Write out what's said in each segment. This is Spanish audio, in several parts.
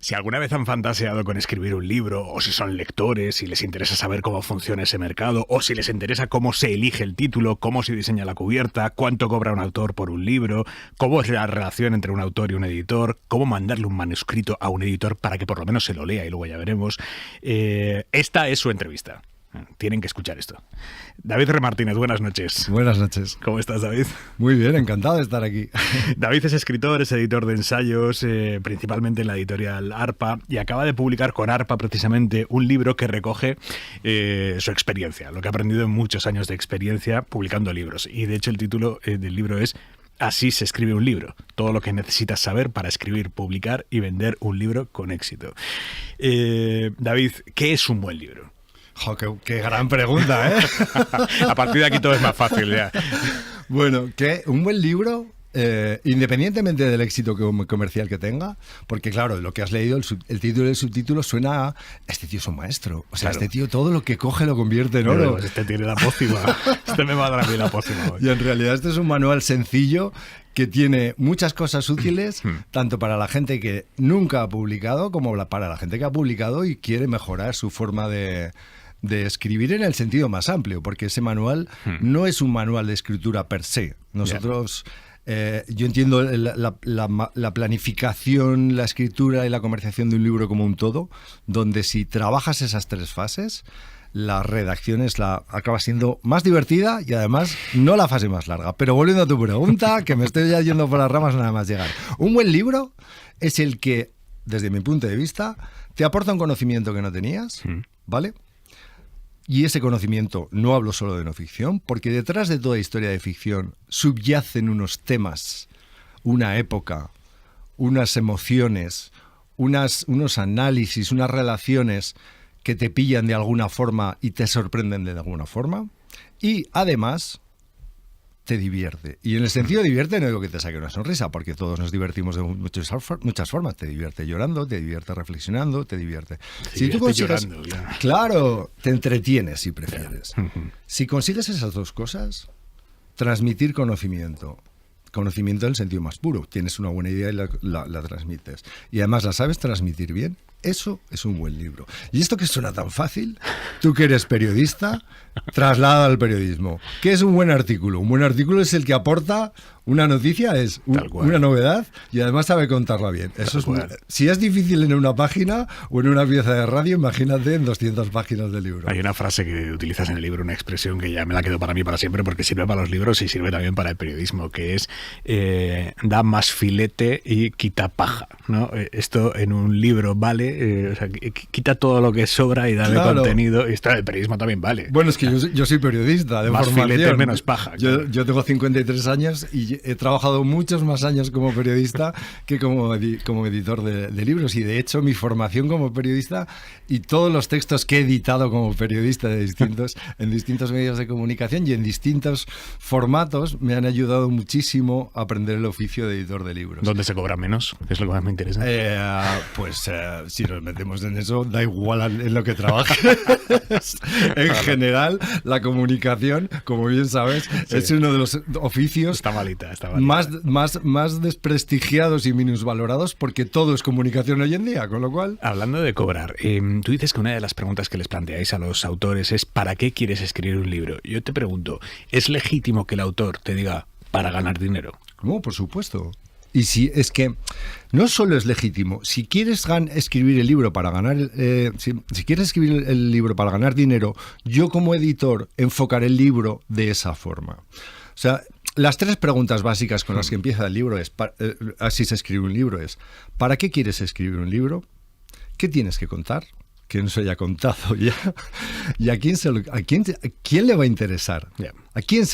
Si alguna vez han fantaseado con escribir un libro, o si son lectores, si les interesa saber cómo funciona ese mercado, o si les interesa cómo se elige el título, cómo se diseña la cubierta, cuánto cobra un autor por un libro, cómo es la relación entre un autor y un editor, cómo mandarle un manuscrito a un editor para que por lo menos se lo lea y luego ya veremos, esta es su entrevista. Tienen que escuchar esto. David Remartínez, buenas noches. Buenas noches. ¿Cómo estás, David? Muy bien, encantado de estar aquí. David es escritor, es editor de ensayos, principalmente en la editorial ARPA, y acaba de publicar con ARPA precisamente un libro que recoge su experiencia, lo que ha aprendido en muchos años de experiencia publicando libros. Y de hecho el título del libro es Así se escribe un libro. Todo lo que necesitas saber para escribir, publicar y vender un libro con éxito. David, ¿qué es un buen libro? Jo, qué gran pregunta, ¿eh? A partir de aquí todo es más fácil ya. Bueno, que un buen libro, independientemente del éxito comercial que tenga, porque claro, lo que has leído, el título y el subtítulo suena a este tío es un maestro. O sea, claro. Este tío todo lo que coge lo convierte en oro. Pues este tiene la pócima. Este me va a dar a mí la pócima hoy. Y en realidad este es un manual sencillo que tiene muchas cosas útiles, tanto para la gente que nunca ha publicado como para la gente que ha publicado y quiere mejorar su forma de escribir en el sentido más amplio, porque ese manual no es un manual de escritura per se. Nosotros, yo entiendo la planificación, la escritura y la comercialización de un libro como un todo, donde si trabajas esas tres fases, la redacción acaba siendo más divertida y además no la fase más larga. Pero volviendo a tu pregunta, que me estoy ya yendo por las ramas nada más llegar. Un buen libro es el que, desde mi punto de vista, te aporta un conocimiento que no tenías, ¿vale? Y ese conocimiento, no hablo solo de no ficción, porque detrás de toda historia de ficción subyacen unos temas, una época, unas emociones, unos análisis, unas relaciones que te pillan de alguna forma y te sorprenden de alguna forma. Y además te divierte. Y en el sentido de divierte no digo que te saque una sonrisa, porque todos nos divertimos de muchas formas. Te divierte llorando, te divierte reflexionando, te divierte. Si tú consigues, llorando, claro, te entretienes si prefieres. Si consigues esas dos cosas, transmitir conocimiento en el sentido más puro. Tienes una buena idea y la transmites. Y además la sabes transmitir bien. Eso es un buen libro. Y esto que suena tan fácil, tú que eres periodista, traslada al periodismo. ¿Qué es un buen artículo? Un buen artículo es el que aporta una noticia, es una novedad y además sabe contarla bien. Eso es si es difícil en una página o en una pieza de radio, imagínate en 200 páginas de libro. Hay una frase que utilizas en el libro, una expresión que ya me la quedo para mí para siempre porque sirve para los libros y sirve también para el periodismo, que es da más filete y quita paja, ¿no? Esto en un libro vale, o sea, quita todo lo que sobra y dale contenido. Y esto en el periodismo también vale. Bueno, es que yo soy periodista de más formación. Filete, menos paja. Yo tengo 53 años y he trabajado muchos más años como periodista que como editor de libros. Y de hecho mi formación como periodista y todos los textos que he editado como periodista en distintos medios de comunicación y en distintos formatos me han ayudado muchísimo a aprender el oficio de editor de libros. ¿Dónde se cobra menos? Es lo que más me interesa. Si nos metemos en eso, da igual en lo que trabajes. En general, la comunicación, como bien sabes, es uno de los oficios está malita. Más desprestigiados y minusvalorados porque todo es comunicación hoy en día, con lo cual... Hablando de cobrar, tú dices que una de las preguntas que les planteáis a los autores es ¿para qué quieres escribir un libro? Yo te pregunto, ¿es legítimo que el autor te diga para ganar dinero? No, por supuesto. Y si es que no solo es legítimo, si quieres escribir el libro para ganar, si quieres escribir el libro para ganar dinero, yo como editor enfocaré el libro de esa forma. O sea, las tres preguntas básicas con las que empieza el libro es, así se escribe un libro, es ¿para qué quieres escribir un libro? ¿Qué tienes que contar? Que no se haya contado ya. ¿Y a quién le va a interesar? ¿A quién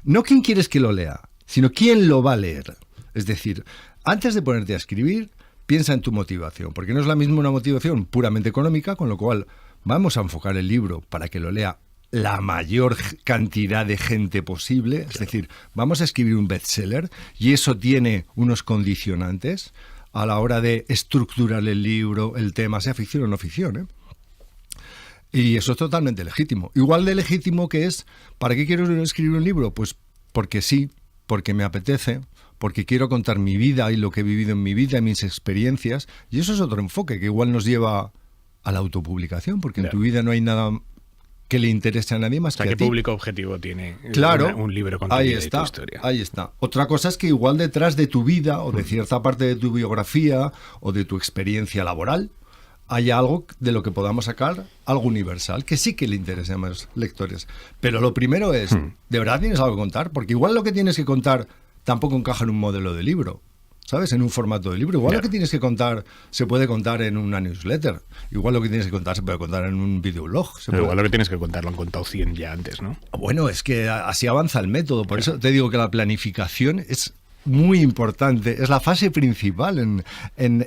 no quién quieres que lo lea, sino quién lo va a leer? Es decir, antes de ponerte a escribir, piensa en tu motivación, porque no es la misma una motivación puramente económica, con lo cual vamos a enfocar el libro para que lo lea la mayor cantidad de gente posible. Es decir, vamos a escribir un bestseller y eso tiene unos condicionantes a la hora de estructurar el libro, el tema, sea ficción o no ficción, Y eso es totalmente legítimo. Igual de legítimo que es, ¿para qué quiero escribir un libro? Pues porque sí, porque me apetece, porque quiero contar mi vida y lo que he vivido en mi vida, mis experiencias, y eso es otro enfoque que igual nos lleva a la autopublicación, porque en tu vida no hay nada que le interese a nadie más que a ti. ¿Qué público objetivo tiene un libro con tu vida y tu historia? Ahí está. Otra cosa es que igual detrás de tu vida o de cierta parte de tu biografía o de tu experiencia laboral hay algo de lo que podamos sacar algo universal, que sí que le interese a más lectores. Pero lo primero es, ¿de verdad tienes algo que contar? Porque igual lo que tienes que contar tampoco encaja en un modelo de libro, ¿sabes? En un formato de libro. Igual lo que tienes que contar se puede contar en una newsletter. Igual lo que tienes que contar se puede contar en un videoblog. Igual lo que tienes que contar lo han contado 100 ya antes, ¿no? Bueno, es que así avanza el método. Por eso te digo que la planificación es muy importante. Es la fase principal en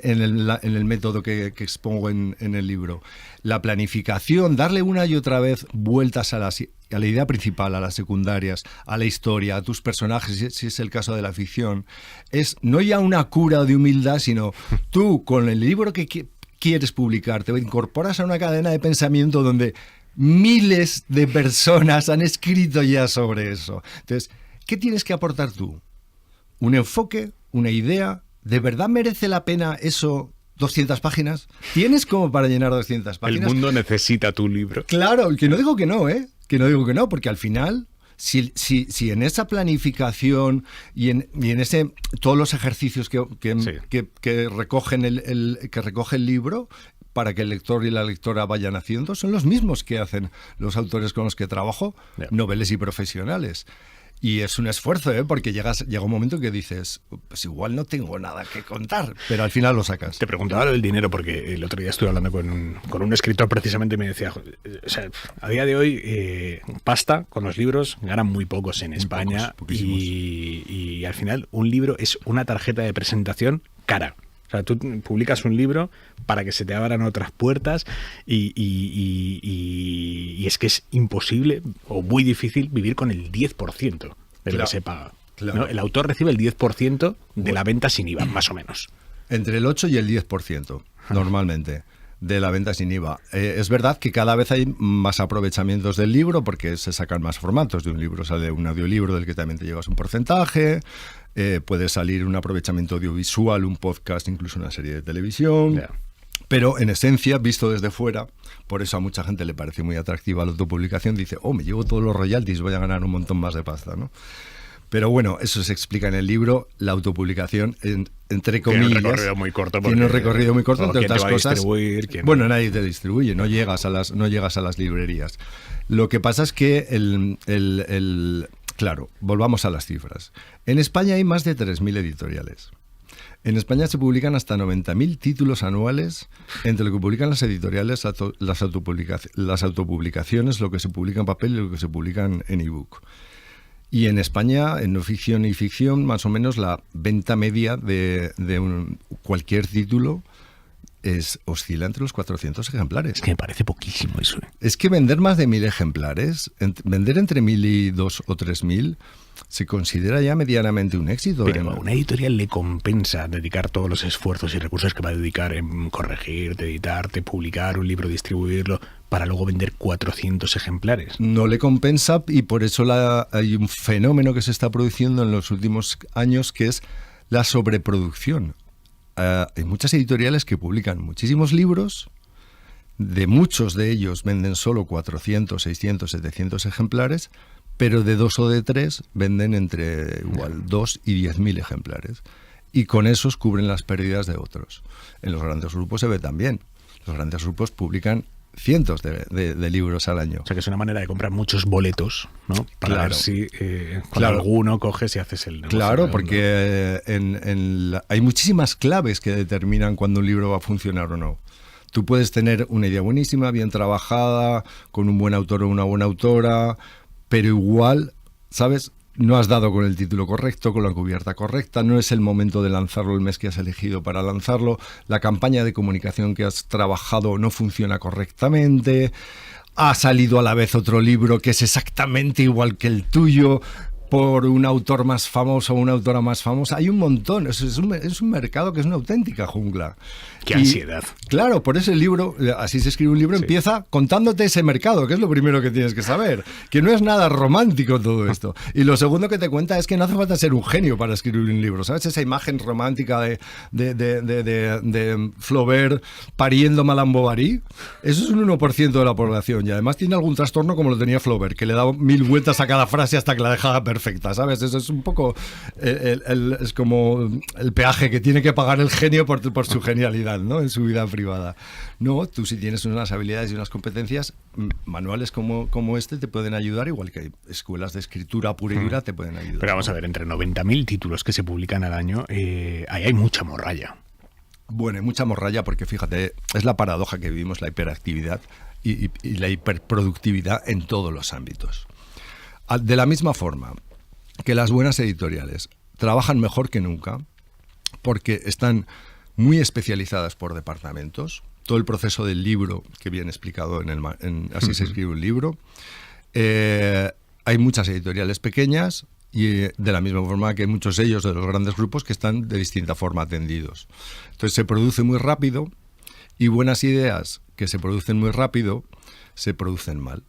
el método que expongo en el libro. La planificación, darle una y otra vez vueltas a la idea principal, a las secundarias, a la historia, a tus personajes, si es el caso de la ficción, es no ya una cura de humildad, sino tú con el libro que quieres publicar, te incorporas a una cadena de pensamiento donde miles de personas han escrito ya sobre eso. Entonces, ¿qué tienes que aportar tú? Un enfoque, una idea. ¿De verdad merece la pena eso? 200 páginas. ¿Tienes como para llenar 200 páginas? El mundo necesita tu libro. Claro, que no digo que no, que no digo que no, porque al final, si en esa planificación y en ese todos los ejercicios que recoge el libro, para que el lector y la lectora vayan haciendo, son los mismos que hacen los autores con los que trabajo, noveles y profesionales. Y es un esfuerzo, porque llega un momento que dices, pues igual no tengo nada que contar, pero al final lo sacas. Te preguntaba lo del dinero porque el otro día estuve hablando con un escritor precisamente y me decía, o sea, a día de hoy pasta con los libros ganan muy pocos en España y al final un libro es una tarjeta de presentación cara. O sea, tú publicas un libro para que se te abran otras puertas y es que es imposible o muy difícil vivir con el 10% de lo que se paga. Claro. ¿No? El autor recibe el 10% de la venta sin IVA, más o menos. Entre el 8 y el 10%, normalmente, de la venta sin IVA. Es verdad que cada vez hay más aprovechamientos del libro porque se sacan más formatos de un libro. Sale un audiolibro del que también te llevas un porcentaje. Puede salir un aprovechamiento audiovisual, un podcast, incluso una serie de televisión. Yeah. Pero en esencia, visto desde fuera, por eso a mucha gente le parece muy atractiva la autopublicación, dice, me llevo todos los royalties, voy a ganar un montón más de pasta, ¿no? Pero bueno, eso se explica en el libro, la autopublicación, entre comillas. Tiene un recorrido muy corto. Tiene un recorrido muy corto, entre otras cosas. Bueno, nadie te distribuye, no llegas a las librerías. Lo que pasa es que claro, volvamos a las cifras. En España hay más de 3.000 editoriales. En España se publican hasta 90.000 títulos anuales, entre lo que publican las editoriales, las autopublicaciones, lo que se publica en papel y lo que se publica en ebook. Y en España, en no ficción y ficción, más o menos la venta media de cualquier título oscila entre los 400 ejemplares. Es que me parece poquísimo eso. Es que vender más de 1.000 ejemplares, vender entre 1.000 y 2.000 o 3.000, se considera ya medianamente un éxito. Pero a una editorial le compensa dedicar todos los esfuerzos y recursos que va a dedicar en corregirte, editarte, publicar un libro, distribuirlo, para luego vender 400 ejemplares. No le compensa y por eso hay un fenómeno que se está produciendo en los últimos años que es la sobreproducción. Hay muchas editoriales que publican muchísimos libros, de muchos de ellos venden solo 400, 600, 700 ejemplares, pero de 2 o de 3 venden entre igual 2 y 10.000 ejemplares. Y con esos cubren las pérdidas de otros. En los grandes grupos se ve también. Los grandes grupos publican cientos de libros al año. O sea que es una manera de comprar muchos boletos, ¿no? Para ver si alguno coges y haces el negocio. Claro, porque hay muchísimas claves que determinan cuándo un libro va a funcionar o no. Tú puedes tener una idea buenísima, bien trabajada, con un buen autor o una buena autora, pero igual, ¿sabes? No has dado con el título correcto, con la cubierta correcta, no es el momento de lanzarlo el mes que has elegido para lanzarlo, la campaña de comunicación que has trabajado no funciona correctamente, ha salido a la vez otro libro que es exactamente igual que el tuyo, por un autor más famoso o una autora más famosa. Hay un montón. Es un mercado que es una auténtica jungla. ¡Qué ansiedad! Claro, por eso el libro, así se escribe un libro, sí. Empieza contándote ese mercado, que es lo primero que tienes que saber. Que no es nada romántico todo esto. Y lo segundo que te cuenta es que no hace falta ser un genio para escribir un libro. ¿Sabes? Esa imagen romántica de Flaubert pariendo Madame Bovary. Eso es un 1% de la población. Y además tiene algún trastorno como lo tenía Flaubert, que le daba 1000 vueltas a cada frase hasta que la dejaba perfecta. ¿Sabes? Eso es un poco... es como el peaje que tiene que pagar el genio por su genialidad, ¿no? En su vida privada. No, tú si tienes unas habilidades y unas competencias, manuales como este te pueden ayudar, igual que hay escuelas de escritura pura y dura te pueden ayudar. Pero vamos a ver, entre 90.000 títulos que se publican al año, ahí hay mucha morralla. Bueno, hay mucha morralla porque, fíjate, es la paradoja que vivimos, la hiperactividad y la hiperproductividad en todos los ámbitos. De la misma forma que las buenas editoriales trabajan mejor que nunca porque están muy especializadas por departamentos. Todo el proceso del libro, que viene explicado así se escribe un libro. Hay muchas editoriales pequeñas y de la misma forma que hay muchos de ellos de los grandes grupos que están de distinta forma atendidos. Entonces se produce muy rápido y buenas ideas que se producen muy rápido se producen mal.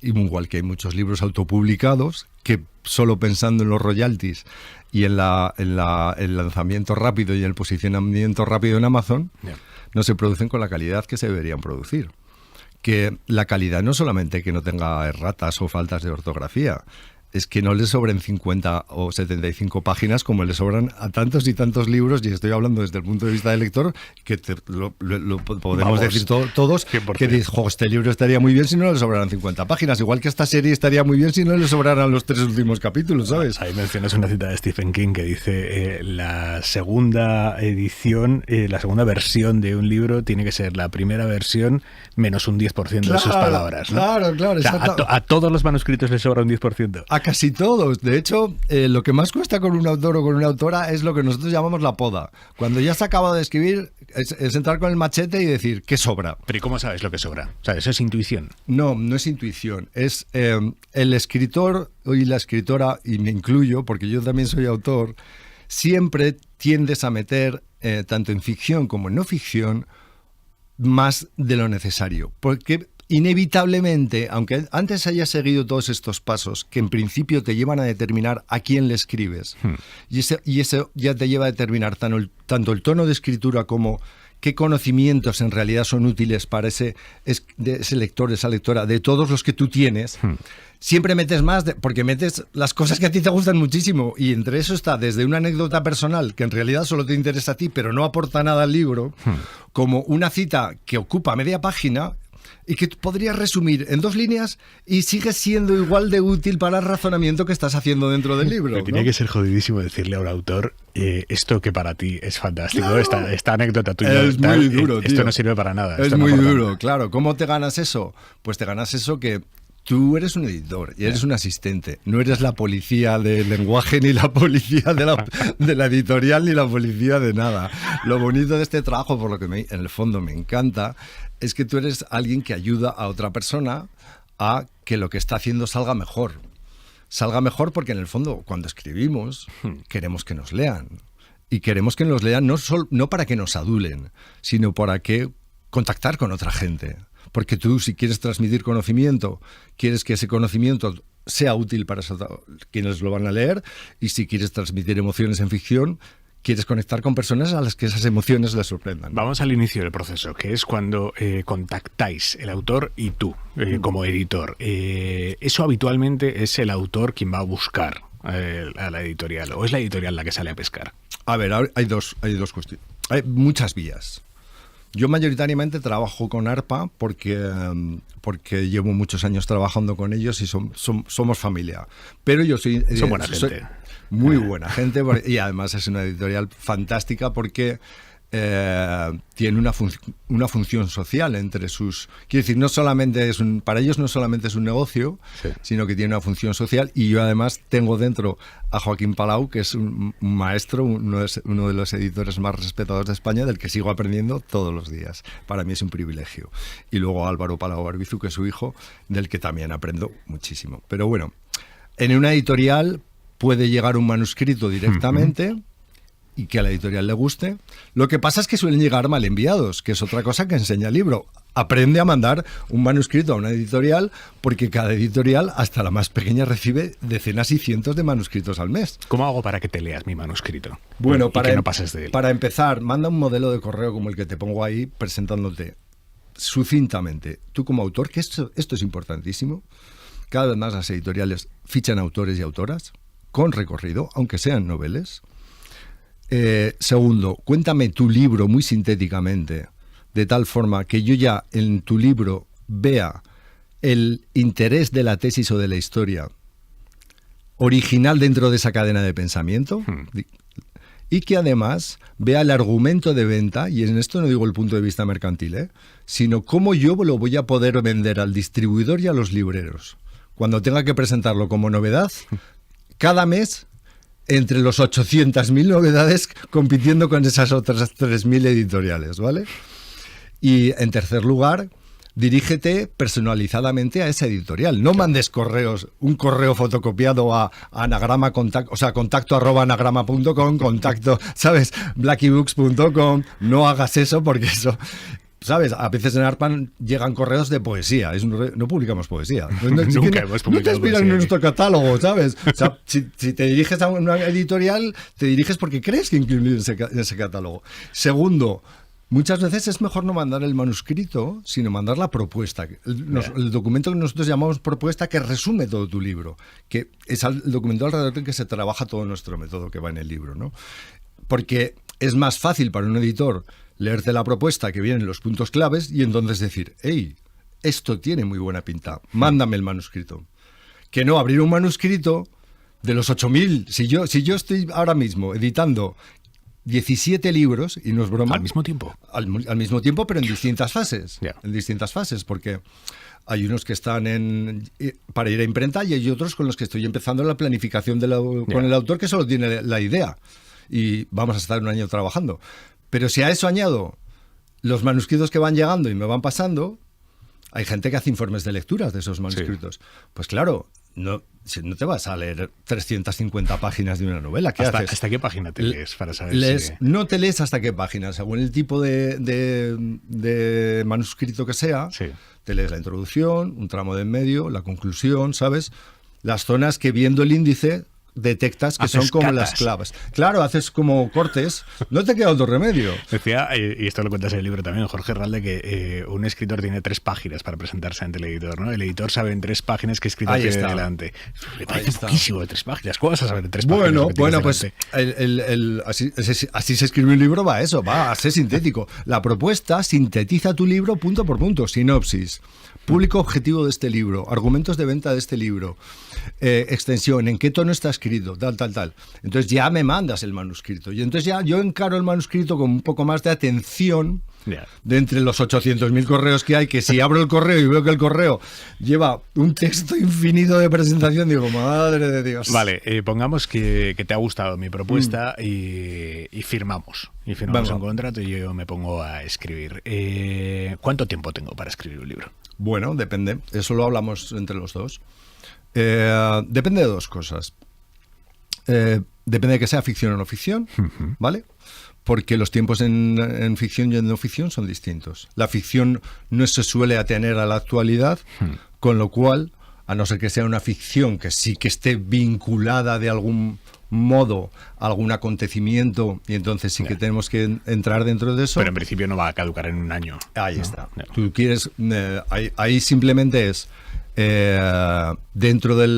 Igual que hay muchos libros autopublicados que solo pensando en los royalties y en el lanzamiento rápido y el posicionamiento rápido en Amazon, no se producen con la calidad que se deberían producir. Que la calidad no solamente que no tenga erratas o faltas de ortografía, es que no le sobren 50 o 75 páginas como le sobran a tantos y tantos libros, y estoy hablando desde el punto de vista del lector, que lo podemos decir todos, que dices, este libro estaría muy bien si no le sobraran 50 páginas, igual que esta serie estaría muy bien si no le sobraran los 3 últimos capítulos, ¿sabes? Ahí mencionas una cita de Stephen King que dice, la segunda edición, la segunda versión de un libro tiene que ser la primera versión menos un 10% de sus palabras, ¿no? Claro, o sea, a todos los manuscritos les sobra un 10%. A casi todos. De hecho, lo que más cuesta con un autor o con una autora es lo que nosotros llamamos la poda. Cuando ya se ha acabado de escribir, es entrar con el machete y decir, ¿qué sobra? Pero ¿y cómo sabes lo que sobra? O sea, ¿eso es intuición? No, no es intuición. Es el escritor y la escritora, y me incluyo, porque yo también soy autor, siempre tiendes a meter, tanto en ficción como en no ficción, más de lo necesario. Porque inevitablemente, aunque antes hayas seguido todos estos pasos que en principio te llevan a determinar a quién le escribes, y eso ya te lleva a determinar tanto el tono de escritura como qué conocimientos en realidad son útiles para ese lector, esa lectora, de todos los que tú tienes, siempre metes más, porque metes las cosas que a ti te gustan muchísimo, y entre eso está desde una anécdota personal que en realidad solo te interesa a ti pero no aporta nada al libro, como una cita que ocupa media página y que podrías resumir en 2 líneas y sigue siendo igual de útil para el razonamiento que estás haciendo dentro del libro, ¿no? Tiene que ser jodidísimo decirle a un autor, esto que para ti es fantástico, claro, esta anécdota tuya, es muy duro, esto no sirve para nada. Es muy duro, claro. ¿Cómo te ganas eso? Pues te ganas eso que tú eres un editor y eres un asistente. No eres la policía del lenguaje, ni la policía de la editorial, ni la policía de nada. Lo bonito de este trabajo, por lo que en el fondo me encanta, es que tú eres alguien que ayuda a otra persona a que lo que está haciendo salga mejor. Salga mejor porque en el fondo, cuando escribimos, queremos que nos lean. Y queremos que nos lean no para que nos adulen, sino para que contactar con otra gente. Porque tú, si quieres transmitir conocimiento, quieres que ese conocimiento sea útil para quienes lo van a leer, y si quieres transmitir emociones en ficción, quieres conectar con personas a las que esas emociones les sorprendan. Vamos al inicio del proceso, que es cuando contactáis el autor y tú, como editor. Eso habitualmente es el autor quien va a buscar a la editorial, ¿o es la editorial la que sale a pescar? A ver, hay dos cuestiones. Hay muchas vías. Yo mayoritariamente trabajo con ARPA porque llevo muchos años trabajando con ellos y somos familia. Pero yo soy... Son buena gente. Muy buena gente, y además es una editorial fantástica porque tiene una función social entre sus... Quiero decir, no solamente para ellos no solamente es un negocio, sí, sino que tiene una función social, y yo además tengo dentro a Joaquín Palau, que es un maestro, uno de los editores más respetados de España, del que sigo aprendiendo todos los días. Para mí es un privilegio. Y luego a Álvaro Palau Barbizu, que es su hijo, del que también aprendo muchísimo. Pero bueno, en una editorial puede llegar un manuscrito directamente y que a la editorial le guste. Lo que pasa es que suelen llegar mal enviados, que es otra cosa que enseña el libro. Aprende a mandar un manuscrito a una editorial, porque cada editorial, hasta la más pequeña, recibe decenas y cientos de manuscritos al mes. ¿Cómo hago para que te leas mi manuscrito? Bueno, que no pases de él. Para empezar, manda un modelo de correo como el que te pongo ahí, presentándote sucintamente. Tú como autor, que esto es importantísimo, cada vez más las editoriales fichan autores y autoras con recorrido, aunque sean noveles. Segundo, cuéntame tu libro muy sintéticamente, de tal forma que yo ya en tu libro vea el interés de la tesis o de la historia original dentro de esa cadena de pensamiento, y que además vea el argumento de venta, y en esto no digo el punto de vista mercantil, sino cómo yo lo voy a poder vender al distribuidor y a los libreros. Cuando tenga que presentarlo como novedad, cada mes, entre los 800.000 novedades compitiendo con esas otras 3.000 editoriales, ¿vale? Y en tercer lugar, dirígete personalizadamente a esa editorial. No mandes correos, un correo fotocopiado a anagrama contacto, o sea, contacto@anagrama.com, contacto, ¿sabes? blackybooks.com. No hagas eso, porque eso... ¿Sabes? A veces en ARPA llegan correos de poesía. No publicamos poesía. Nunca hemos publicado. No te inspiras en nuestro catálogo, ¿sabes? O sea, si te diriges a una editorial, te diriges porque crees que incluir en ese catálogo. Segundo, muchas veces es mejor no mandar el manuscrito, sino mandar la propuesta. El documento que nosotros llamamos propuesta, que resume todo tu libro. Que es el documento alrededor del que se trabaja todo nuestro método que va en el libro, ¿no? Porque es más fácil para un editor leerte la propuesta, que vienen los puntos claves, y entonces decir, hey, esto tiene muy buena pinta, mándame el manuscrito. Que no abrir un manuscrito de los 8.000. Si yo estoy ahora mismo editando 17 libros, y no es broma... ¿Al mismo tiempo? Al mismo tiempo, pero en distintas fases. Yeah. En distintas fases, porque hay unos que están para ir a imprenta, y hay otros con los que estoy empezando la planificación con el autor, que solo tiene la idea. Y vamos a estar un año trabajando. Pero si a eso añado los manuscritos que van llegando y me van pasando, hay gente que hace informes de lecturas de esos manuscritos. Sí. Pues claro, no te vas a leer 350 páginas de una novela. ¿Qué haces? ¿Hasta qué página te lees para saber si... No te lees hasta qué página. Según el tipo de manuscrito que sea, sí, te lees la introducción, un tramo de en medio, la conclusión, ¿sabes? Las zonas que, viendo el índice, detectas que haces son como catas. Las claves. Claro, haces como cortes, no te queda otro remedio. Decía, y esto lo cuentas en el libro también, Jorge Herralde, que un escritor tiene 3 páginas para presentarse ante el editor, ¿no? El editor sabe en 3 páginas qué escritor tiene delante. Le parece poquísimo de 3 páginas. ¿Cómo vas a saber en 3 páginas? Bueno, pues así se escribe un libro, va a ser sintético. La propuesta sintetiza tu libro punto por punto. Sinopsis, público objetivo de este libro, argumentos de venta de este libro, extensión, en qué tono está escrito, tal. Entonces ya me mandas el manuscrito. Y entonces ya yo encaro el manuscrito con un poco más de atención de entre los 800.000 correos que hay, que si abro el correo y veo que el correo lleva un texto infinito de presentación, digo, madre de Dios. Vale, pongamos que te ha gustado mi propuesta y firmamos. Y firmamos un contrato y yo me pongo a escribir. ¿Cuánto tiempo tengo para escribir un libro? Bueno, depende. Eso lo hablamos entre los dos. Depende de 2 cosas. Depende de que sea ficción o no ficción, ¿vale? Porque los tiempos en ficción y en no ficción son distintos. La ficción no se suele atener a la actualidad, con lo cual, a no ser que sea una ficción que sí que esté vinculada de algún modo a algún acontecimiento, y entonces sí que tenemos que entrar dentro de eso. Pero en principio no va a caducar en un año. Ahí está. Tú quieres... ahí simplemente es... dentro de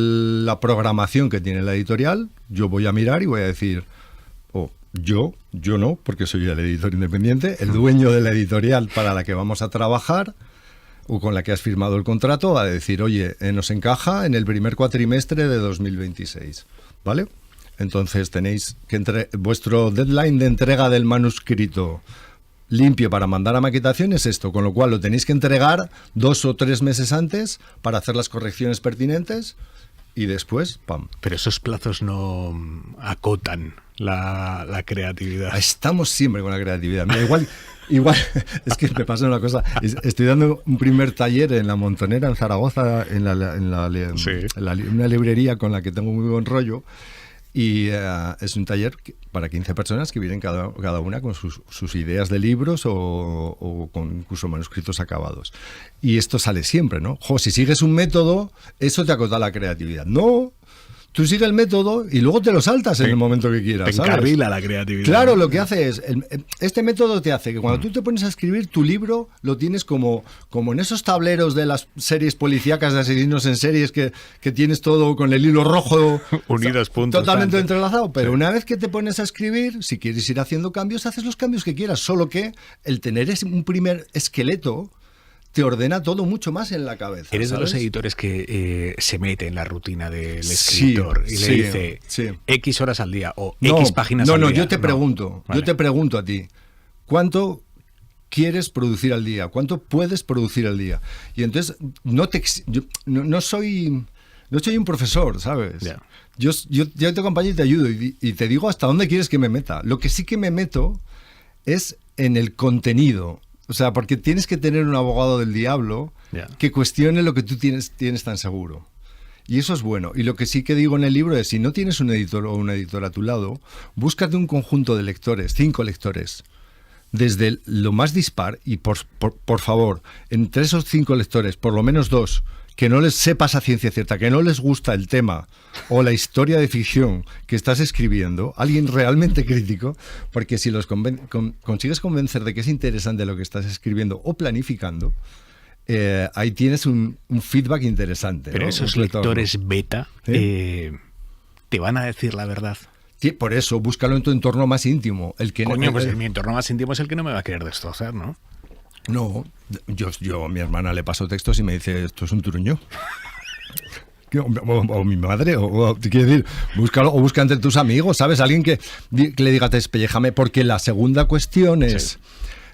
la programación que tiene la editorial, yo voy a mirar y voy a decir, yo no, porque soy el editor independiente, el dueño de la editorial para la que vamos a trabajar o con la que has firmado el contrato, va a decir, oye, nos encaja en el primer cuatrimestre de 2026, ¿vale? Entonces tenéis que vuestro deadline de entrega del manuscrito limpio para mandar a maquetación es esto, con lo cual lo tenéis que entregar 2 o 3 meses antes para hacer las correcciones pertinentes y después, ¡pam! Pero esos plazos no acotan la creatividad. Estamos siempre con la creatividad. Mira, Igual, es que me pasa una cosa. Estoy dando un primer taller en La Montonera, en Zaragoza, en una librería con la que tengo muy buen rollo. Y es un taller para 15 personas que vienen cada una con sus ideas de libros o con incluso manuscritos acabados. Y esto sale siempre, ¿no? Si sigues un método, eso te acota la creatividad. No, tú sigues el método y luego te lo saltas en el momento que quieras. Te encarrila la creatividad. Claro, lo que hace es, este método te hace que cuando tú te pones a escribir tu libro, lo tienes como en esos tableros de las series policíacas de asesinos en series que tienes todo con el hilo rojo unidos, puntos. Totalmente entrelazado, pero una vez que te pones a escribir, si quieres ir haciendo cambios, haces los cambios que quieras, solo que el tener un primer esqueleto te ordena todo mucho más en la cabeza. Eres ¿sabes? de los editores que se mete en la rutina del escritor y le dice X horas al día o X páginas al día. No, yo te pregunto a ti, ¿cuánto quieres producir al día? ¿Cuánto puedes producir al día? Y entonces no soy un profesor, ¿sabes? Yeah. Yo te acompaño y te ayudo y te digo hasta dónde quieres que me meta. Lo que sí que me meto es en el contenido. O sea, porque tienes que tener un abogado del diablo que cuestione lo que tú tienes tan seguro. Y eso es bueno. Y lo que sí que digo en el libro es, si no tienes un editor o una editora a tu lado, búscate un conjunto de lectores, 5 lectores. Desde lo más dispar, y por favor, entre esos 5 lectores, por lo menos 2, que no les sepas a ciencia cierta, que no les gusta el tema o la historia de ficción que estás escribiendo, alguien realmente crítico, porque si los consigues convencer de que es interesante lo que estás escribiendo o planificando, ahí tienes un feedback interesante. Pero ¿no? esos lectores beta te van a decir la verdad. Sí, por eso, búscalo en tu entorno más íntimo. Pues en mi entorno más íntimo es el que no me va a querer destrozar, ¿no? No, yo a mi hermana le paso textos y me dice, esto es un truño. O mi madre, o quiero decir, búscalo, o busca entre tus amigos, ¿sabes? Alguien que le diga, despellejame, porque la segunda cuestión es,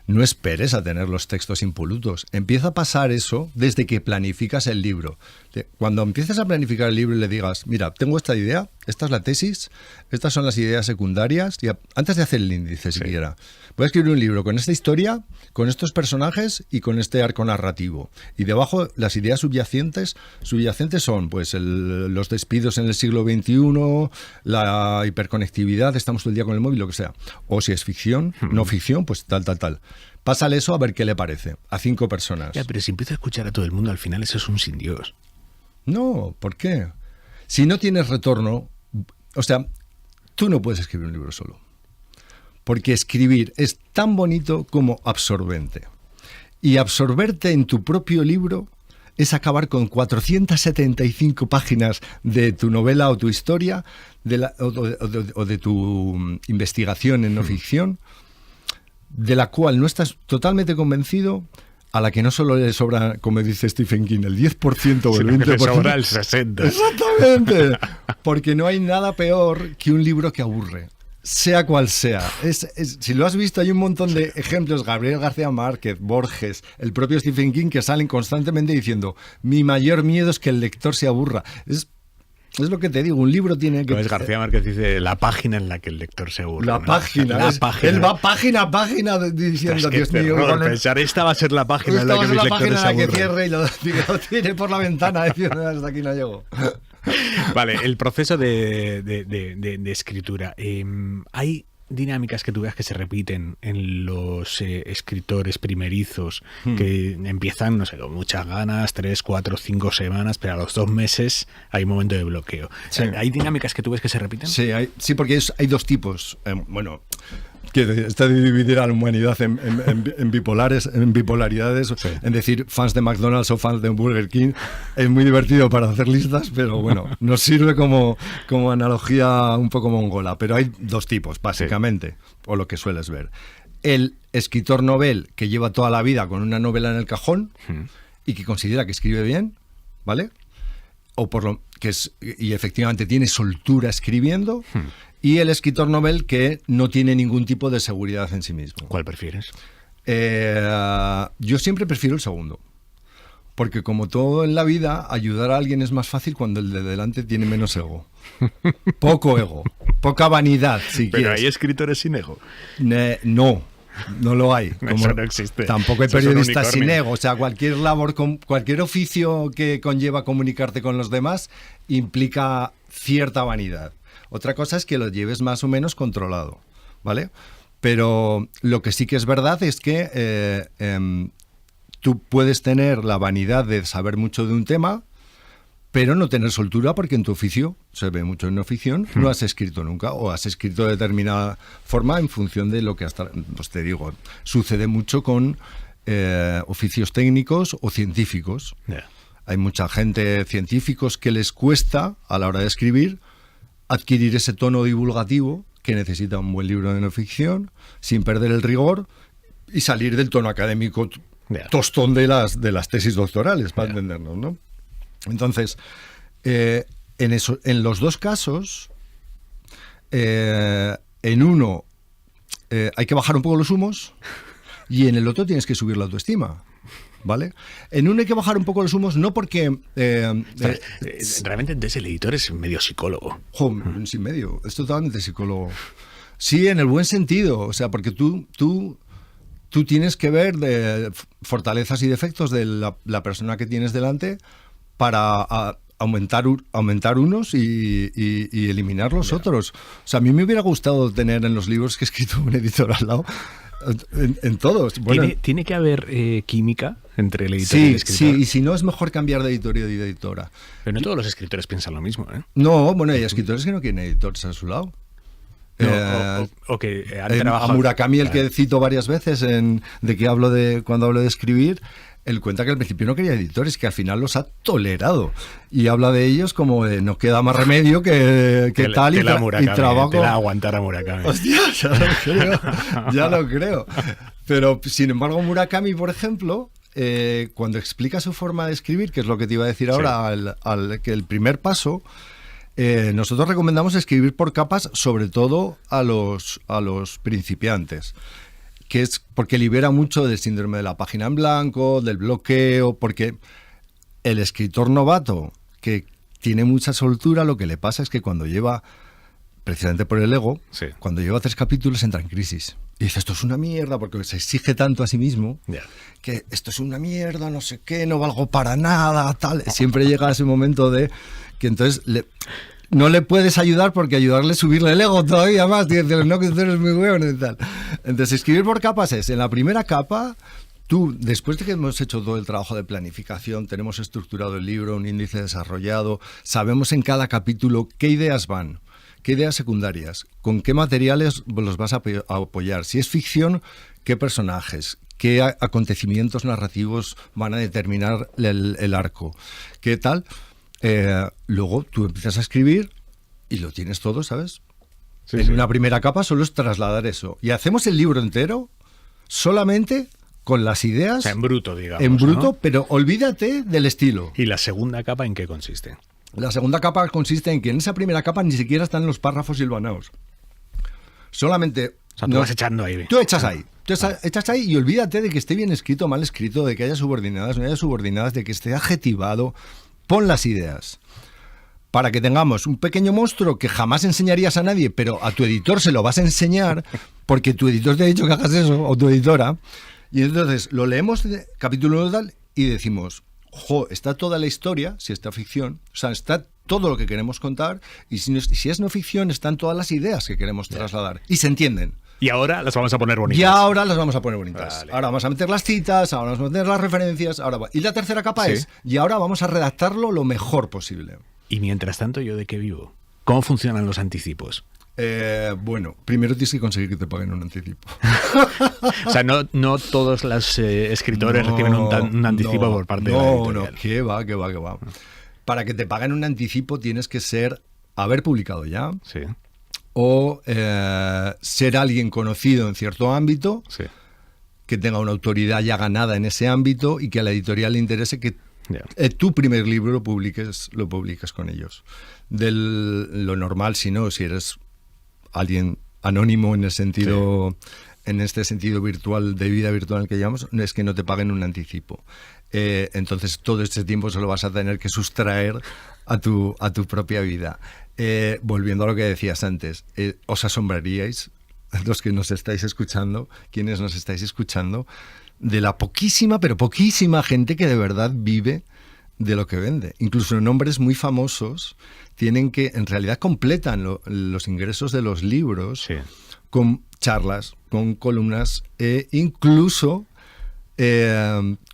no esperes a tener los textos impolutos. Empieza a pasar eso desde que planificas el libro. Cuando empieces a planificar el libro y le digas, mira, tengo esta idea, esta es la tesis, estas son las ideas secundarias, y antes de hacer el índice siquiera, voy a escribir un libro con esta historia, con estos personajes y con este arco narrativo. Y debajo las ideas subyacentes son pues los despidos en el siglo XXI, la hiperconectividad, estamos todo el día con el móvil, lo que sea. O si es ficción, no ficción, pues tal. Pásale eso a ver qué le parece, a 5 personas. Ya, pero si empieza a escuchar a todo el mundo, al final eso es un sin Dios. No, ¿por qué? Si no tienes retorno, o sea, tú no puedes escribir un libro solo. Porque escribir es tan bonito como absorbente. Y absorberte en tu propio libro es acabar con 475 páginas de tu novela o tu historia o de tu investigación en no ficción, de la cual no estás totalmente convencido, a la que no solo le sobra, como dice Stephen King, el 10% o el 20%. Le sobra el 60%. Exactamente. Porque no hay nada peor que un libro que aburre. Sea cual sea. Si lo has visto, hay un montón de ejemplos. Gabriel García Márquez, Borges, el propio Stephen King, que salen constantemente diciendo, mi mayor miedo es que el lector se aburra. Es lo que te digo, un libro tiene que... Pues García Márquez dice la página en la que el lector se aburre. La página. Él va página a página diciendo, Dios mío... Pensar, esta va a ser la página en la que mis lectores se aburren. Que cierre y lo tire por la ventana diciendo, hasta aquí no llego. Vale, el proceso de escritura. ¿Hay dinámicas que tú veas que se repiten en los escritores primerizos que empiezan, no sé, con muchas ganas, 3, 4, 5 semanas, pero a los 2 meses hay un momento de bloqueo? Sí. ¿Hay dinámicas que tú ves que se repiten? Sí, porque hay 2 tipos. Que está de dividir a la humanidad en bipolaridades, en decir fans de McDonald's o fans de Burger King. Es muy divertido para hacer listas, pero bueno, nos sirve como analogía un poco mongola. Pero hay 2 tipos, básicamente, o lo que sueles ver. El escritor novel que lleva toda la vida con una novela en el cajón y que considera que escribe bien, ¿vale? O por lo que es, y efectivamente tiene soltura escribiendo. Y el escritor novel que no tiene ningún tipo de seguridad en sí mismo. ¿Cuál prefieres? Yo siempre prefiero el segundo. Porque como todo en la vida, ayudar a alguien es más fácil cuando el de delante tiene menos ego. Poco ego. Poca vanidad, si Pero quieres. hay escritores sin ego. No. No lo hay. Eso no existe. Tampoco hay Eso es un periodistas sin unicornio. ego. O sea, cualquier labor, cualquier oficio que conlleva comunicarte con los demás implica cierta vanidad. Otra cosa es que lo lleves más o menos controlado, ¿vale? Pero lo que sí que es verdad es que tú puedes tener la vanidad de saber mucho de un tema, pero no tener soltura porque en tu oficio, se ve mucho en ofición, no has escrito nunca o has escrito de determinada forma en función de lo que hasta, pues te digo, sucede mucho con oficios técnicos o científicos. Yeah. Hay mucha gente, científicos, que les cuesta a la hora de escribir adquirir ese tono divulgativo que necesita un buen libro de no ficción sin perder el rigor y salir del tono académico tostón de las tesis doctorales, para entendernos, ¿no? Entonces, en los dos casos, en uno hay que bajar un poco los humos y en el otro tienes que subir la autoestima, ¿vale? En uno hay que bajar un poco los humos, no porque... Realmente entonces el editor es medio psicólogo. Sin medio, es totalmente psicólogo. Sí, en el buen sentido, o sea, porque tú tienes que ver de fortalezas y defectos de la persona que tienes delante para aumentar unos y eliminar los otros. O sea, a mí me hubiera gustado tener en los libros que he escrito un editor al lado, en todos. Bueno, ¿Tiene que haber química entre el editor y el escritor? Sí, y si no es mejor cambiar de editor y de editora. Pero no todos los escritores piensan lo mismo, ¿eh? No, bueno, hay escritores que no quieren editores a su lado. No, o que han trabajado... A Murakami, el que cito varias veces, de que cuando hablo de escribir, él cuenta que al principio no quería editores, que al final los ha tolerado. Y habla de ellos como de no queda más remedio que tal y trabajo. Te la aguantar a Murakami. Hostia, ya lo creo. Pero, sin embargo, Murakami, por ejemplo, cuando explica su forma de escribir, que es lo que te iba a decir ahora, que el primer paso... nosotros recomendamos escribir por capas, sobre todo a los principiantes, que es porque libera mucho del síndrome de la página en blanco, del bloqueo, porque el escritor novato que tiene mucha soltura, lo que le pasa es que cuando lleva, precisamente por el ego, cuando lleva 3 capítulos entra en crisis. Y dice, esto es una mierda, porque se exige tanto a sí mismo, que esto es una mierda, no sé qué, no valgo para nada, tal. Siempre llega ese momento de que entonces no le puedes ayudar porque ayudarle es subirle el ego todavía más, y decirle, no, que tú eres muy bueno y tal. Entonces, escribir por capas es, en la primera capa, tú, después de que hemos hecho todo el trabajo de planificación, tenemos estructurado el libro, un índice desarrollado, sabemos en cada capítulo qué ideas van, qué ideas secundarias, con qué materiales los vas a apoyar. Si es ficción, qué personajes, qué acontecimientos narrativos van a determinar el arco, qué tal. Luego tú empiezas a escribir y lo tienes todo, ¿sabes? Sí, en una primera capa solo es trasladar eso. Y hacemos el libro entero solamente con las ideas. O sea, en bruto, digamos. En bruto, ¿no? Pero olvídate del estilo. ¿Y la segunda capa en qué consiste? La segunda capa consiste en que en esa primera capa ni siquiera están los párrafos silvanados. Solamente... O sea, tú vas echando ahí. Tú echas ahí. Echas ahí y olvídate de que esté bien escrito o mal escrito, de que haya subordinadas, no haya subordinadas, de que esté adjetivado. Pon las ideas. Para que tengamos un pequeño monstruo que jamás enseñarías a nadie, pero a tu editor se lo vas a enseñar, porque tu editor te ha dicho que hagas eso, o tu editora. Y entonces lo leemos de capítulo 1 tal y decimos, está toda la historia, si está ficción, o sea, está todo lo que queremos contar, y si es no ficción, están todas las ideas que queremos trasladar. Y se entienden. Y ahora las vamos a poner bonitas. Y ahora las vamos a poner bonitas. Vale. Ahora vamos a meter las citas, ahora vamos a meter las referencias. Y la tercera capa es, y ahora vamos a redactarlo lo mejor posible. Y mientras tanto, ¿yo de qué vivo? ¿Cómo funcionan los anticipos? Bueno, primero tienes que conseguir que te paguen un anticipo. O sea, no todos los escritores reciben un anticipo por parte de la editorial. No, que va. Para que te paguen un anticipo tienes que haber publicado ya. Sí. O ser alguien conocido en cierto ámbito, que tenga una autoridad ya ganada en ese ámbito y que a la editorial le interese que tu primer libro lo publiques con ellos. Lo normal, si eres alguien anónimo en el sentido, en este sentido virtual, de vida virtual que llamamos, es que no te paguen un anticipo. Entonces todo este tiempo se lo vas a tener que sustraer a tu propia vida. Volviendo a lo que decías antes, os asombraríais los que nos estáis escuchando, quienes nos estáis escuchando, de la poquísima, pero poquísima gente que de verdad vive de lo que vende. Incluso nombres muy famosos tienen que, en realidad, completan los ingresos de los libros Sí. con charlas, con columnas e incluso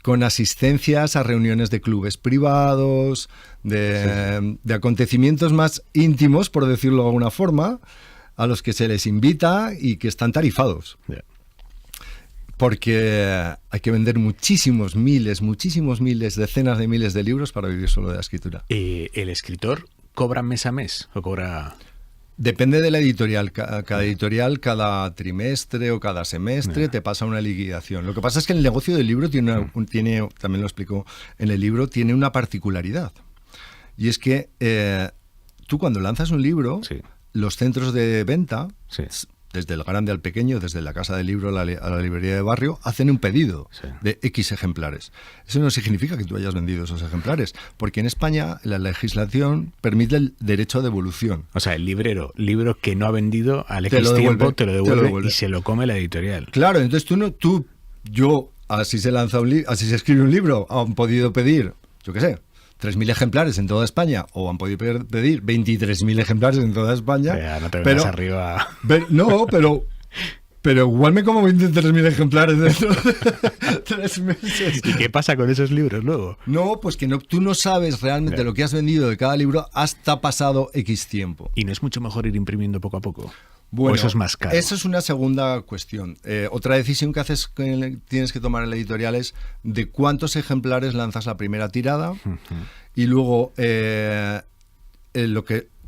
con asistencias a reuniones de clubes privados, de acontecimientos más íntimos, por decirlo de alguna forma, a los que se les invita y que están tarifados. Yeah. Porque hay que vender muchísimos miles, decenas de miles de libros para vivir solo de la escritura. ¿El escritor cobra mes a mes o cobra...? Depende de la editorial. Cada editorial, cada trimestre o cada semestre te pasa una liquidación. Lo que pasa es que el negocio del libro tiene, también lo explico en el libro, tiene una particularidad. Y es que tú cuando lanzas un libro, Sí. los centros de venta, Sí. desde el grande al pequeño, desde la casa del libro a la librería de barrio, hacen un pedido Sí. de X ejemplares. Eso no significa que tú hayas vendido esos ejemplares, porque en España la legislación permite el derecho a devolución. O sea, el libro que no ha vendido al Te X lo devuelve, tiempo te lo devuelve, te lo devuelve. y se lo come la editorial. Claro, entonces así se lanza así se escribe un libro, han podido pedir, yo qué sé, 3.000 ejemplares en toda España, o han podido pedir 23.000 ejemplares en toda España. Ya, no te vengas arriba. No, pero igual me como 23.000 ejemplares dentro de 3 meses. ¿Y qué pasa con esos libros luego? No, pues que tú no sabes realmente Ya. lo que has vendido de cada libro hasta pasado X tiempo. ¿Y no es mucho mejor ir imprimiendo poco a poco? Bueno, ¿O eso es más caro? Eso es una segunda cuestión. Otra decisión que haces, que tienes que tomar en la editorial es de cuántos ejemplares lanzas la primera tirada y luego,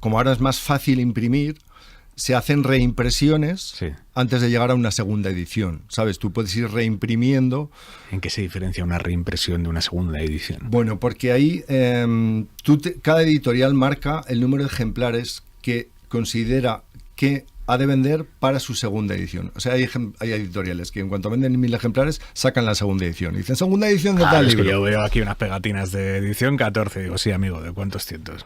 como ahora es más fácil imprimir, se hacen reimpresiones Sí. antes de llegar a una segunda edición. ¿Sabes? Tú puedes ir reimprimiendo. ¿En qué se diferencia una reimpresión de una segunda edición? Bueno, porque ahí cada editorial marca el número de ejemplares que considera que ha de vender para su segunda edición. O sea, hay editoriales que en cuanto venden 1.000 ejemplares, sacan la segunda edición. Y dicen, segunda edición de tal es que libro. yo veo aquí unas pegatinas de edición 14. Digo, sí, amigo, ¿de cuántos cientos?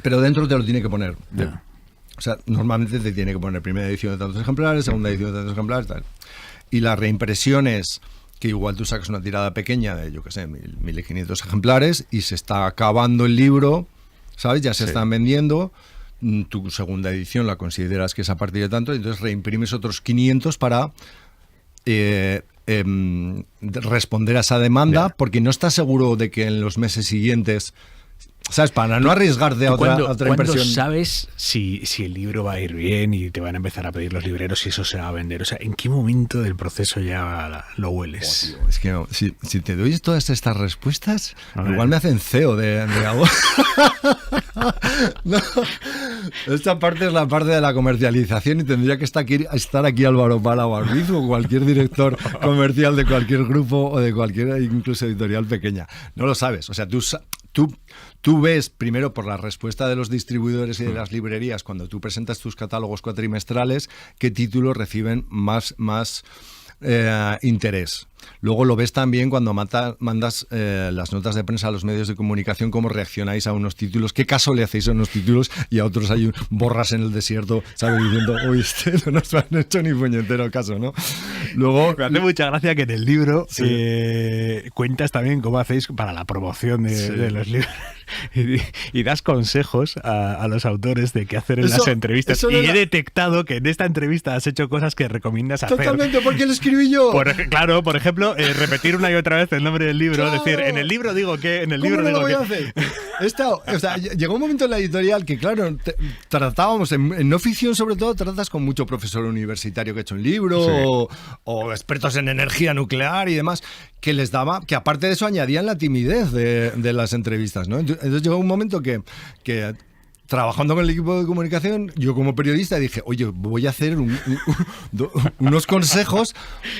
Pero dentro te lo tiene que poner. Ya. O sea, normalmente te tiene que poner primera edición de tantos ejemplares, segunda edición de tantos ejemplares, tal. Y las reimpresiones, que igual tú sacas una tirada pequeña de, yo qué sé, 1.500 ejemplares y se está acabando el libro, ¿sabes? Ya se Sí. están vendiendo. Tu segunda edición la consideras que es a partir de tanto, y entonces reimprimes otros 500 para responder a esa demanda, porque no estás seguro de que en los meses siguientes, ¿sabes? Para no arriesgarte a otra ¿Cuándo impresión. sabes si el libro va a ir bien y te van a empezar a pedir los libreros si eso se va a vender? O sea, ¿en qué momento del proceso ya lo hueles? Tío, es que no, si te doy todas estas respuestas, A ver. igual me hacen CEO de algo. No, esta parte es la parte de la comercialización y tendría que estar aquí Álvaro Pala o Arbiz o cualquier director comercial de cualquier grupo o de cualquier incluso editorial pequeña. No lo sabes. O sea, tú ves primero por la respuesta de los distribuidores y de las librerías cuando tú presentas tus catálogos cuatrimestrales qué títulos reciben más interés. Luego lo ves también cuando mandas las notas de prensa a los medios de comunicación, cómo reaccionáis a unos títulos, qué caso le hacéis a unos títulos y a otros hay borras en el desierto, ¿sabes? Diciendo, uy, no nos han hecho ni puñetero caso, ¿no? Luego, Me hace mucha gracia que en el libro Sí. cuentas también cómo hacéis para la promoción de los libros y das consejos a los autores de qué hacer en Eso- las entrevistas. eso Y no he era- detectado que en esta entrevista has hecho cosas que recomiendas hacer. totalmente, ¿por qué lo escribí yo? Claro, por ejemplo, repetir una y otra vez el nombre del libro. Claro. Decir, en el libro digo que, en el ¿Cómo libro no lo digo voy que. a hacer? Llegó un momento en la editorial que, claro, tratábamos, en no ficción sobre todo, tratas con mucho profesor universitario que ha hecho un libro, Sí. o expertos en energía nuclear y demás, que les daba, que aparte de eso añadían la timidez de las entrevistas, ¿no? Entonces llegó un momento que trabajando con el equipo de comunicación, yo como periodista dije, oye, voy a hacer unos consejos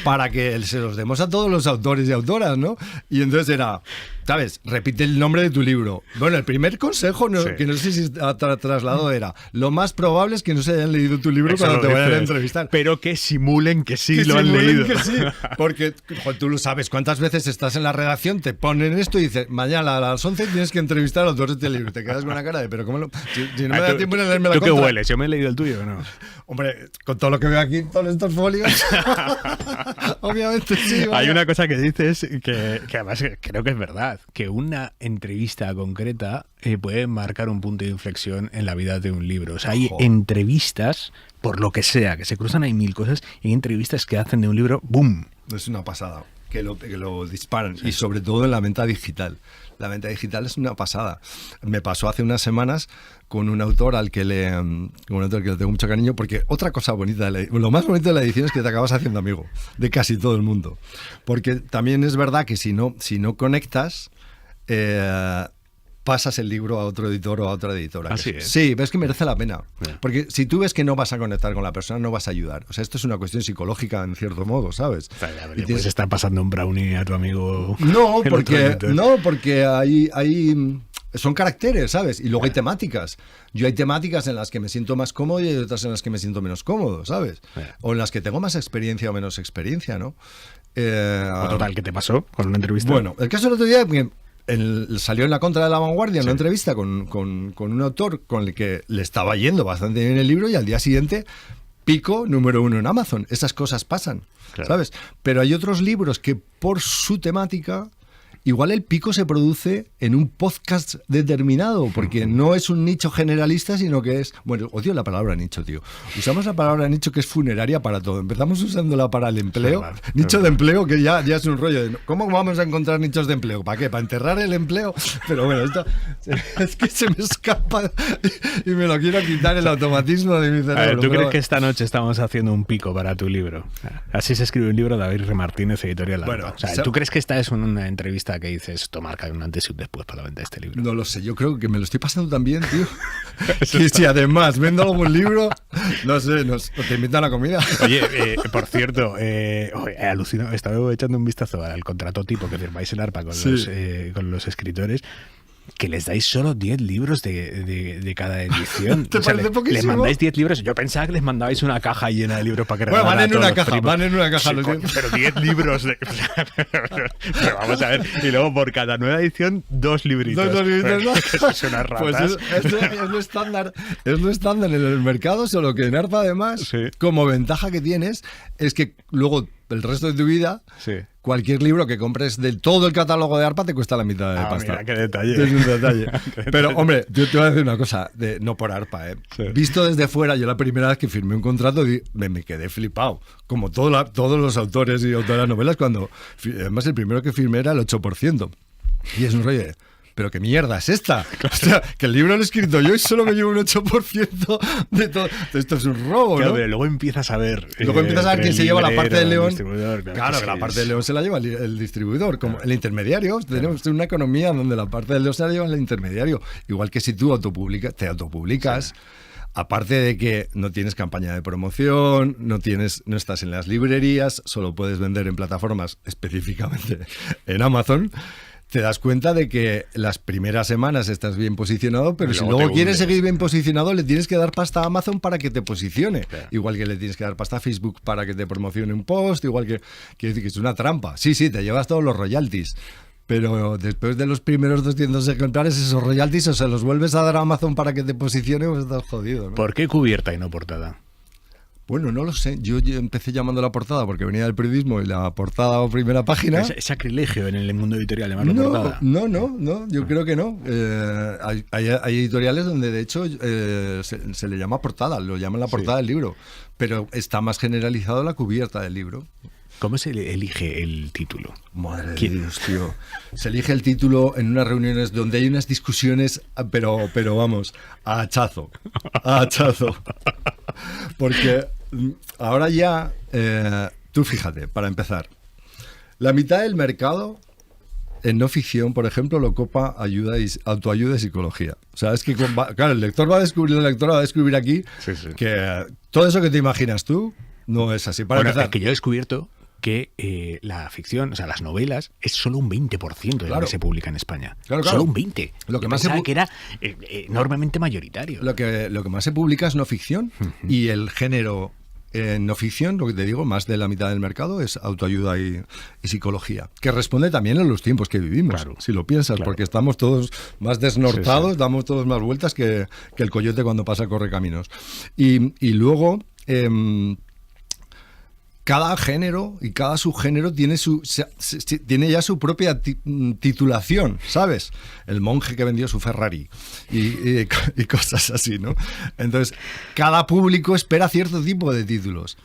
para que se los demos a todos los autores y autoras, ¿no? Y entonces era, ¿sabes? Repite el nombre de tu libro. Bueno, el primer consejo, que no sé si trasladado era, lo más probable es que no se hayan leído tu libro cuando te vayan a entrevistar. Pero que simulen que sí lo han leído. Que sí, porque tú lo sabes, cuántas veces estás en la redacción, te ponen esto y dices, mañana a las 11 tienes que entrevistar a los autores de este libro. Te quedas con una cara de, pero ¿cómo lo...? Si no me da tiempo de leerme la ¿Tú contra. qué hueles? ¿Yo me he leído el tuyo o no? Hombre, con todo lo que veo aquí, todos estos folios, obviamente sí. Vaya. Hay una cosa que dices que además creo que es verdad, que una entrevista concreta puede marcar un punto de inflexión en la vida de un libro. O sea, hay entrevistas, por lo que sea, que se cruzan, hay mil cosas, y hay entrevistas que hacen de un libro, ¡boom! Es una pasada, que lo disparan, sí. Y sobre todo en la venta digital. La venta digital es una pasada. Me pasó hace unas semanas con un autor al que le tengo mucho cariño, porque otra cosa bonita, lo más bonito de la edición es que te acabas haciendo amigo de casi todo el mundo. Porque también es verdad que si no conectas, pasas el libro a otro editor o a otra editora. Así es. Sí, ves que merece la pena. Porque si tú ves que no vas a conectar con la persona, no vas a ayudar. O sea, esto es una cuestión psicológica en cierto modo, ¿sabes? Pues está pasando un brownie a tu amigo. No, porque hay son caracteres, ¿sabes? Y luego hay temáticas. Yo hay temáticas en las que me siento más cómodo y hay otras en las que me siento menos cómodo, ¿sabes? O en las que tengo más experiencia o menos experiencia, ¿no? O total, ¿qué te pasó con una entrevista? Bueno, el caso del otro día... salió en la Contra de la Vanguardia una entrevista con un autor con el que le estaba yendo bastante bien el libro y al día siguiente pico número 1 en Amazon. Esas cosas pasan, ¿sabes? Pero hay otros libros que por su temática igual el pico se produce en un podcast determinado, porque no es un nicho generalista, sino que es... Bueno, odio la palabra nicho, tío. Usamos la palabra nicho, que es funeraria para todo. Empezamos usándola para el empleo. Nicho de empleo, que ya es un rollo de... ¿Cómo vamos a encontrar nichos de empleo? ¿Para qué? ¿Para enterrar el empleo? Pero bueno, esto es que se me escapa y me lo quiero quitar el automatismo de mi cerebro. A ver, ¿tú crees que esta noche estamos haciendo un pico para tu libro? Así se escribe un libro de David R. Martínez, editorial Arpa. Bueno, o sea, ¿tú crees que esta es una entrevista que dices, esto marca un antes y un después para la venta de este libro? No lo sé, yo creo que me lo estoy pasando tan bien, tío. Que si además vendo algún libro, no sé, te invitan a comida. Oye, por cierto, he alucinado, estaba echando un vistazo al contrato tipo que firmáis en Arpa con los escritores, que les dais solo 10 libros de cada edición. ¿Te parece poquísimo? Les mandáis 10 libros. Yo pensaba que les mandabais una caja llena de libros para que Bueno, van en una caja. Sí, pero 10 libros. Pero vamos a ver. Y luego por cada nueva edición, 2 libritos. 2 libritos, ¿no? Eso es una ratas. Pues es lo estándar. Es lo estándar en el mercado, solo que en Arpa, además, como ventaja que tienes, es que luego el resto de tu vida... Cualquier libro que compres de todo el catálogo de Arpa te cuesta la mitad de pasta. Mira, qué detalle. Es un detalle. Pero, hombre, yo te voy a decir una cosa, no por Arpa, Visto desde fuera, yo la primera vez que firmé un contrato me quedé flipado. Como todos los autores y autoras de novelas, además el primero que firmé era el 8%. Y es un rollo de... ¿Pero qué mierda es esta? O sea, que el libro lo he escrito yo y solo me llevo un 8% de todo. Esto es un robo, ¿no? Pero luego empiezas a ver... Luego empiezas a ver quién se lleva la parte del león. Claro, que la parte del león se la lleva el distribuidor. Como el intermediario. Tenemos una economía donde la parte del león se la lleva el intermediario. Igual que si tú te autopublicas... Aparte de que no tienes campaña de promoción, no estás en las librerías, solo puedes vender en plataformas, específicamente en Amazon, te das cuenta de que las primeras semanas estás bien posicionado, pero si luego quieres seguir bien posicionado, le tienes que dar pasta a Amazon para que te posicione. Claro. Igual que le tienes que dar pasta a Facebook para que te promocione un post, igual que... Quiere decir que es una trampa. Sí, te llevas todos los royalties. Pero después de los primeros 200 ejemplares, esos royalties o se los vuelves a dar a Amazon para que te posicione o estás jodido, ¿no? ¿Por qué cubierta y no portada? Bueno, no lo sé. Yo empecé llamando la portada porque venía del periodismo y la portada o primera página... ¿Es sacrilegio en el mundo editorial llamarlo portada? No, yo creo que no. Hay editoriales donde de hecho se le llama portada, lo llaman la portada del libro, pero está más generalizado la cubierta del libro. ¿Cómo se elige el título? Madre de Dios, tío. Se elige el título en unas reuniones donde hay unas discusiones, pero vamos, a hachazo. Porque ahora ya, tú fíjate, para empezar, la mitad del mercado en no ficción, por ejemplo, lo copa autoayuda y psicología. O sea, es que, claro, el lectora va a descubrir aquí que todo eso que te imaginas tú no es así. Para empezar, es que yo he descubierto que la ficción, o sea, las novelas, es solo un 20% de lo que se publica en España. Claro. Solo un 20%. Lo que más que era enormemente mayoritario. Lo que más se publica es no ficción, y el género no ficción, lo que te digo, más de la mitad del mercado es autoayuda y psicología, que responde también a los tiempos que vivimos, claro, si lo piensas, porque estamos todos más desnortados, damos todos más vueltas que el coyote cuando pasa a correcaminos. Y luego... cada género y cada subgénero tiene ya su propia titulación, ¿sabes? El monje que vendió su Ferrari y cosas así, ¿no? Entonces, cada público espera cierto tipo de títulos.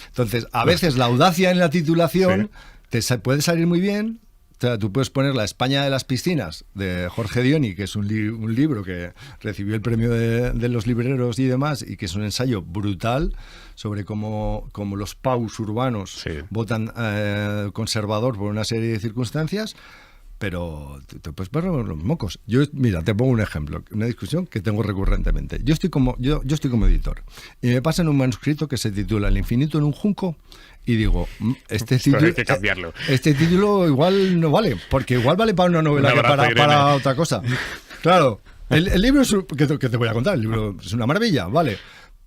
Entonces, a veces la audacia en la titulación te puede salir muy bien. O sea, tú puedes poner La España de las piscinas, de Jorge Dioni, que es un libro que recibió el premio de los libreros y demás, y que es un ensayo brutal sobre cómo los paus urbanos votan conservador por una serie de circunstancias, pero te puedes poner los mocos. Mira, te pongo un ejemplo, una discusión que tengo recurrentemente. Yo estoy como editor, y me pasan un manuscrito que se titula El infinito en un junco, y digo, este título, hay que cambiarlo. Este título igual no vale, porque igual vale para una novela que para otra cosa. Claro, el libro es que te voy a contar, el libro es una maravilla, vale.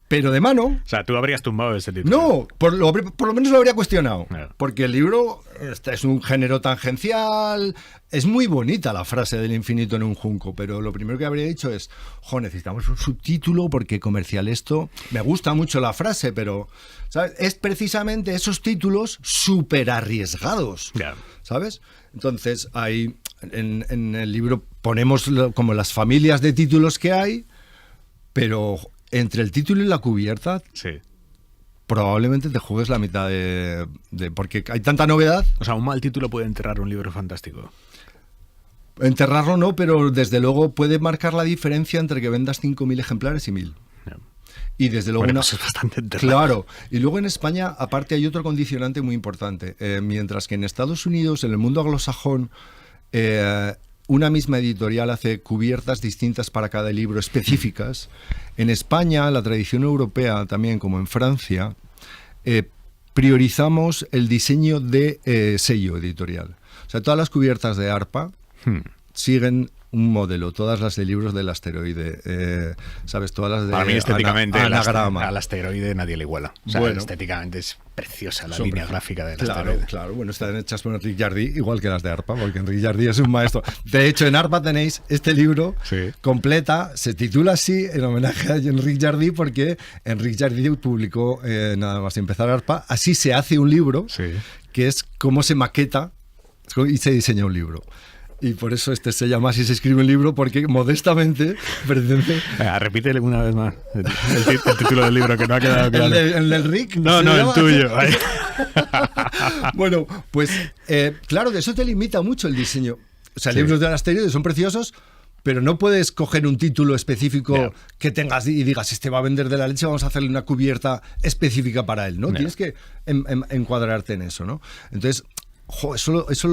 Pero de mano... O sea, tú habrías tumbado ese título. No, por lo menos lo habría cuestionado. Claro. Porque el libro es un género tangencial. Es muy bonita la frase del infinito en un junco, pero lo primero que habría dicho es, necesitamos un subtítulo porque comercial esto... Me gusta mucho la frase, pero ¿sabes? Es precisamente esos títulos súper arriesgados, ¿sabes? Entonces, ahí en el libro ponemos como las familias de títulos que hay, pero... entre el título y la cubierta, probablemente te juegues la mitad de... Porque hay tanta novedad. O sea, un mal título puede enterrar un libro fantástico. Enterrarlo no, pero desde luego puede marcar la diferencia entre que vendas 5.000 ejemplares y 1.000. Y desde luego... Bueno, pues es bastante enterrado. Claro. Y luego en España, aparte, hay otro condicionante muy importante. Mientras que en Estados Unidos, en el mundo anglosajón... una misma editorial hace cubiertas distintas para cada libro, específicas. En España, la tradición europea, también como en Francia, priorizamos el diseño de sello editorial. O sea, todas las cubiertas de ARPA siguen un modelo, todas las de libros del asteroide, ¿sabes? Todas las de para mí estéticamente anagrama. Al asteroide nadie le iguala. O sea, bueno, estéticamente es preciosa la línea gráfica del asteroide. Claro, bueno, están hechas por Enric Jardí, igual que las de ARPA, porque Enric Jardí es un maestro. De hecho, en ARPA tenéis este libro completa, se titula así en homenaje a Enric Jardí, porque Enric Jardí publicó, nada más empezar ARPA, así se hace un libro, que es cómo se maqueta y se diseña un libro. Y por eso se llama Así se escribe un libro, porque modestamente pretende... repítele una vez más el título del libro, que no ha quedado claro. ¿El del Rick? No, el tuyo. Bueno, pues claro, de eso te limita mucho el diseño. O sea, libros del asteroide son preciosos, pero no puedes coger un título específico que tengas y digas, este va a vender de la leche, vamos a hacerle una cubierta específica para él, ¿no? Tienes que encuadrarte en eso, ¿no? Entonces... eso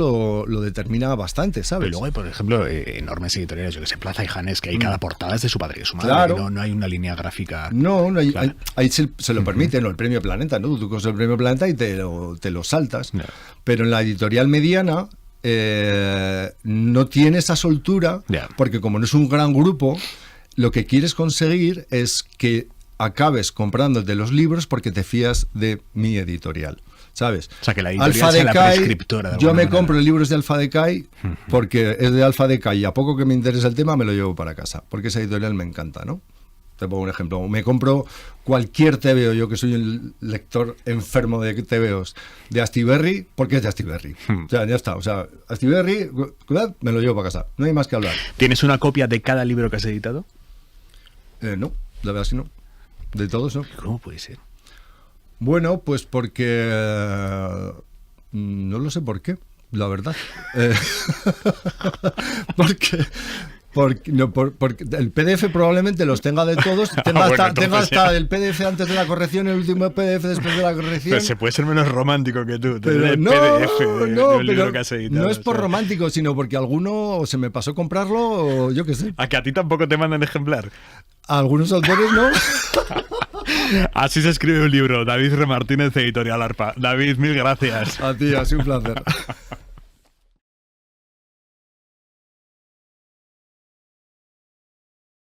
lo determina bastante, ¿sabes? Pero luego hay, por ejemplo, enormes editoriales, yo que sé, Plaza y Janés, que hay cada portada es de su padre y su madre, no hay una línea gráfica. No hay, ahí se lo permiten, ¿no? El Premio Planeta, ¿no? Tú coges el Premio Planeta y te lo saltas. Pero en la editorial mediana no tiene esa soltura, porque como no es un gran grupo, lo que quieres conseguir es que acabes comprándote los libros porque te fías de mi editorial, ¿sabes? O sea, que la editorial sea la prescriptora. Yo me compro libros de Alfa Decay porque es de Alfa Decay y a poco que me interesa el tema me lo llevo para casa, porque esa editorial me encanta, ¿no? Te pongo un ejemplo. Me compro cualquier TVO, yo que soy un lector enfermo de TVOs, de Astiberri, porque es de Astiberri. O sea, ya está. O sea, Astiberri, me lo llevo para casa. No hay más que hablar. ¿Tienes una copia de cada libro que has editado? No, la verdad es que no. De todos, ¿no? ¿Cómo puede ser? Bueno, pues porque... no lo sé por qué, la verdad. Porque el PDF probablemente los tenga de todos, tenga hasta el PDF antes de la corrección, el último PDF después de la corrección. Pero se puede ser menos romántico que tú, pero el PDF de un libro que has editado. No es por romántico, sino porque alguno se me pasó comprarlo o yo qué sé. ¿A que a ti tampoco te mandan ejemplar? A algunos autores no. Así se escribe un libro. David Remartínez, Editorial Arpa. David, mil gracias. A ti, ha sido un placer.